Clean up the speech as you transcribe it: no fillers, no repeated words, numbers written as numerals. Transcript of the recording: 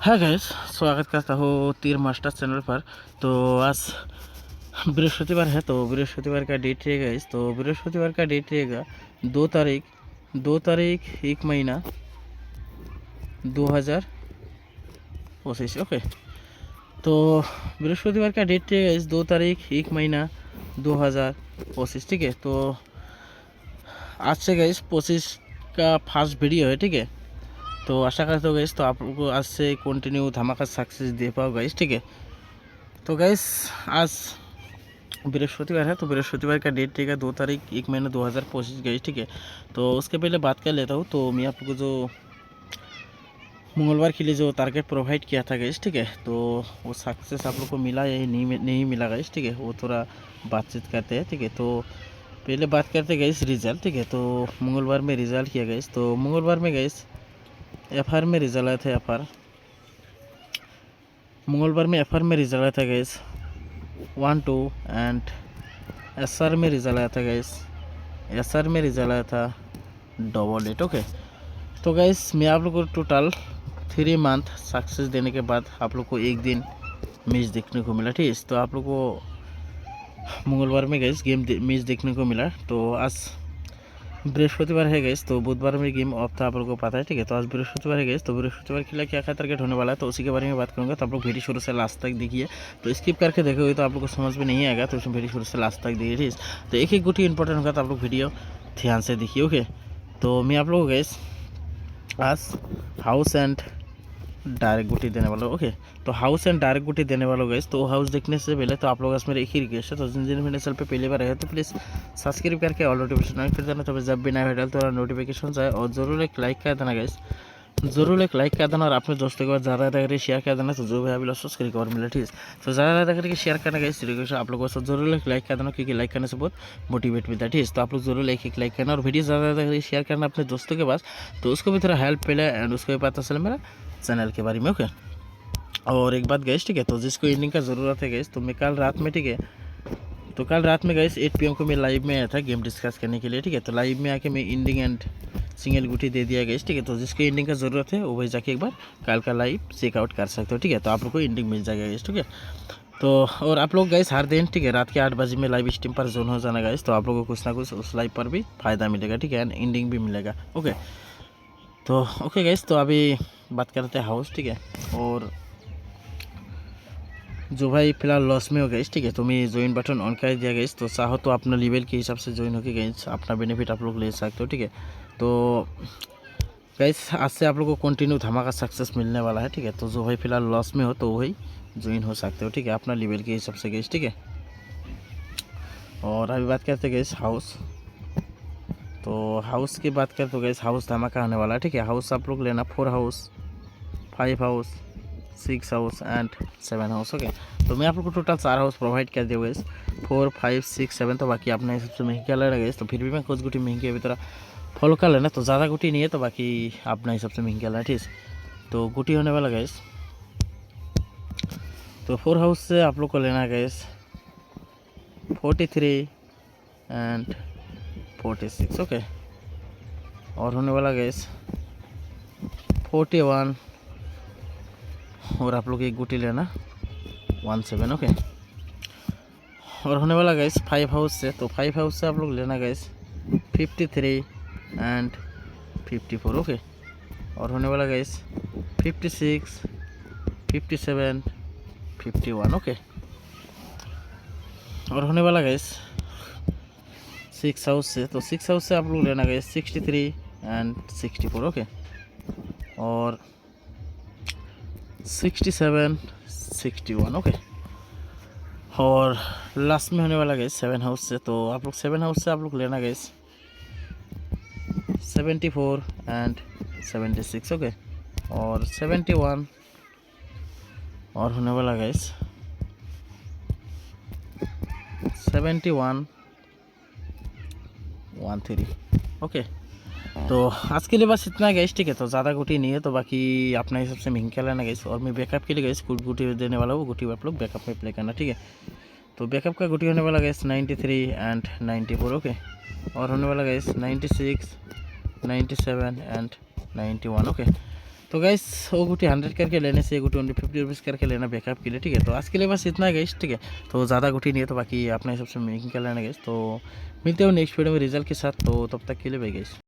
हाँ गाइस, स्वागत करता हूँ तीर मास्टर चैनल पर। तो आज बृहस्पतिवार है, तो बृहस्पतिवार का डेट रहेगा गाइस। तो बृहस्पतिवार का डेट रहेगा 2 तारीख 1 महीना 2025। ओके, तो बृहस्पतिवार का डेट रहेगा गाइस 2 तारीख 1 महीना 2025। ठीक है, तो आज से गाइस 25 का फर्स्ट वीडियो है। ठीक है, तो आशा करता हूँ गाइस तो आप लोग को आज से कंटिन्यू धमाका सक्सेस दे पाओ गाइस। ठीक है, तो गाइस आज बृहस्पतिवार है, तो बृहस्पतिवार का डेट रहेगा 2 तारीख 1 महीना 2025 गाइस। ठीक है, तो उसके पहले बात कर लेता हूँ। तो मैं आप लोग को जो मंगलवार के लिए जो टारगेट प्रोवाइड किया था गाइस, ठीक है, तो वो सक्सेस आप लोग को मिला या नहीं मिला गाइस। ठीक है, वो थोड़ा बातचीत करते हैं। ठीक है, तो पहले बात करते हैं गाइस रिजल्ट। ठीक है, तो मंगलवार में रिजल्ट किया गाइस। तो मंगलवार में गाइस FR में रिजल्ट आया था। मंगलवार में FR में रिजल्ट आया था गाइस 1-2 एंड SR में रिजल्ट आया था गाइस। SR में रिजल्ट आया था 888। ओके, तो गाइस मैं आप लोग को टोटल 3 मंथ सक्सेस देने के बाद आप लोग को एक दिन मैच देखने को मिला। ठीक है, तो आप लोग को मंगलवार में गाइस मैच देखने को मिला। तो आज बृहस्पतिवार है गाइस, तो बुधवार में गेम ऑफ था, आप लोगों को पता है। ठीक है, तो आज बृहस्पतिवार है गाइस, तो बृहस्पतिवार के लिए क्या क्या टारगेट होने वाला है तो उसी के बारे में बात करूंगा। तो आप लोग वीडियो शुरू से लास्ट तक देखिए। तो स्किप करके देखोगे तो आप लोग को समझ में नहीं आएगा, तो उसमें वीडियो शुरू से लास्ट तक देखिए। ठीक है, तो एक एक गुटी इंपॉर्टेंट होगा, तो आप लोग वीडियो ध्यान से देखिए। ओके, तो मैं आप लोगों को गाइस आज हाउस एंड डायरेक्ट गुटी देने वाला हूँ। ओके, तो हाउस एंड डायरेक्ट गुटी देने वाला हूँ गाइस। तो हाउस देखने से पहले तो आप लोग मेरे एक ही रिक्वेस्ट है, तो जिन मेरे चैनल पे पहली बार आए तो प्लीज़ सब्सक्राइब करके ऑल नोटिफिकेशन ऑन कर देना, तो जब भी नया वीडियो तो नोटिफिकेशन जाए। और ज़रूर एक लाइक कर देना गाइस, ज़रूर एक लाइक कर देना और अपने दोस्तों के बाद ज़्यादा करके शेयर कर देना, तो जो भी अभी सब्सक्राइब और मिले। ठीक है, तो ज़्यादा करके शेयर करना गाइस रिक्वेस्ट आप लोगों को, जरूर एक लाइक कर देना, क्योंकि लाइक करने से बहुत मोटिवेट मिलता है। ठीक है, तो आप लोग जरूर एक लाइक करना और वीडियो ज़्यादा करके शेयर करना अपने दोस्तों के पास, तो उसको भी थोड़ा हेल्प मिले एंड उसको भी पता चले मेरा चैनल के बारे में। ओके, और एक बात गैस, ठीक है, तो जिसको एंडिंग का ज़रूरत है गैस, तो मैं कल रात में, ठीक है, तो कल रात में गैस 8 PM को मैं लाइव में आया था गेम डिस्कस करने के लिए। ठीक है, तो लाइव में आके मैं एंडिंग एंड सिंगल गुटी दे दिया गैस। ठीक है, तो जिसको एंडिंग का ज़रूरत है वो भाई जाके एक बार कल का लाइव चेकआउट कर सकते हो। ठीक है, तो आप लोग को एंडिंग मिल जाएगा गैस। ठीक है, तो और आप लोग गैस हर दिन, ठीक है, रात के 8 बजे में लाइव स्ट्रीम पर जोन हो जाना गैस, तो आप लोगों को कुछ ना कुछ उस लाइव पर भी फ़ायदा मिलेगा। ठीक है, एंड एंडिंग भी मिलेगा। ओके, तो ओके गैस, तो अभी बात करते हैं हाउस। ठीक है, और जो भाई फिलहाल लॉस में हो गई, ठीक है, तो मैं ज्वाइन बटन ऑन कर दिया गई, तो चाहो तो अपना लेवल के हिसाब से ज्वाइन होके गई, अपना बेनिफिट आप लोग ले सकते हो। ठीक है, तो गैस आज से आप लोग को कंटिन्यू धमाका सक्सेस मिलने वाला है। ठीक है, तो जो भाई फिलहाल लॉस में हो तो वही ज्वाइन हो सकते हो। ठीक है, अपना लेवल के हिसाब से गैस। ठीक है, और अभी बात करते गैस हाउस। तो हाउस की बात करें तो गैस हाउस धमाका होने वाला है। ठीक है, हाउस आप लोग लेना 4 house 5 house 6 house and 7 house. Okay, तो मैं आप लोग को टोटल 4 हाउस प्रोवाइड कर दिया गैस, 4 5 6 7। तो बाकी अपने हिसाब से महंगी लग रहा है, तो फिर भी मैं कुछ गुटी महंगी अभी तरह फॉलो कर लेना, तो ज़्यादा गुटी नहीं है, तो बाकी अपना हिसाब से महंगी लग रहा है। ठीक है, तो गुटी होने वाला गैस, तो 4 हाउस से आप लोग को लेना है गैस 43 एंड 46। ओके, और होने वाला गैस 41, और आप लोग एक गुटी लेना 17। ओके, और होने वाला गैस 5 हाउस से, तो 5 हाउस से आप लोग लेना गैस 53 एंड 54। ओके, और होने वाला गैस 56 57 51। ओके, और होने वाला गैस 6 हाउस से, तो 6 हाउस से आप लोग लेना गैस 63 एंड 64। ओके, और 67 61। ओके, और लास्ट में होने वाला गैस 7 हाउस से, तो आप लोग 7 हाउस से आप लोग लेना गैस 74 एंड 76। ओके, और 71, और होने वाला गैस 71 13। ओके, तो आज के लिए बस इतना गैस। ठीक है, तो ज़्यादा गुटी नहीं है, तो बाकी अपना हिसाब से महंगा लेना गैस। और मैं बैकअप के लिए गैस कुछ गुटी देने वाला हूँ, गुटी आप लोग बैकअप में प्ले करना। ठीक है, तो बैकअप का गुटी होने वाला गैस 93 एंड 94। ओके, और होने वाला गैस 96 97 एंड 91। ओके, तो गाइस वो गुटी 100 करके लेने से ये गुटी ओनली 50 रुपीज़ करके लेना बैकअप के लिए, ठीक है। तो आज के लिए बस इतना है गाइस, ठीक है। तो ज़्यादा गुटी नहीं है, तो बाकी अपने हिसाब से मेकिंग कर लेना गाइस। तो मिलते हो नेक्स्ट वीडियो में रिजल्ट के साथ, तो तब तक के लिए बाय गाइस।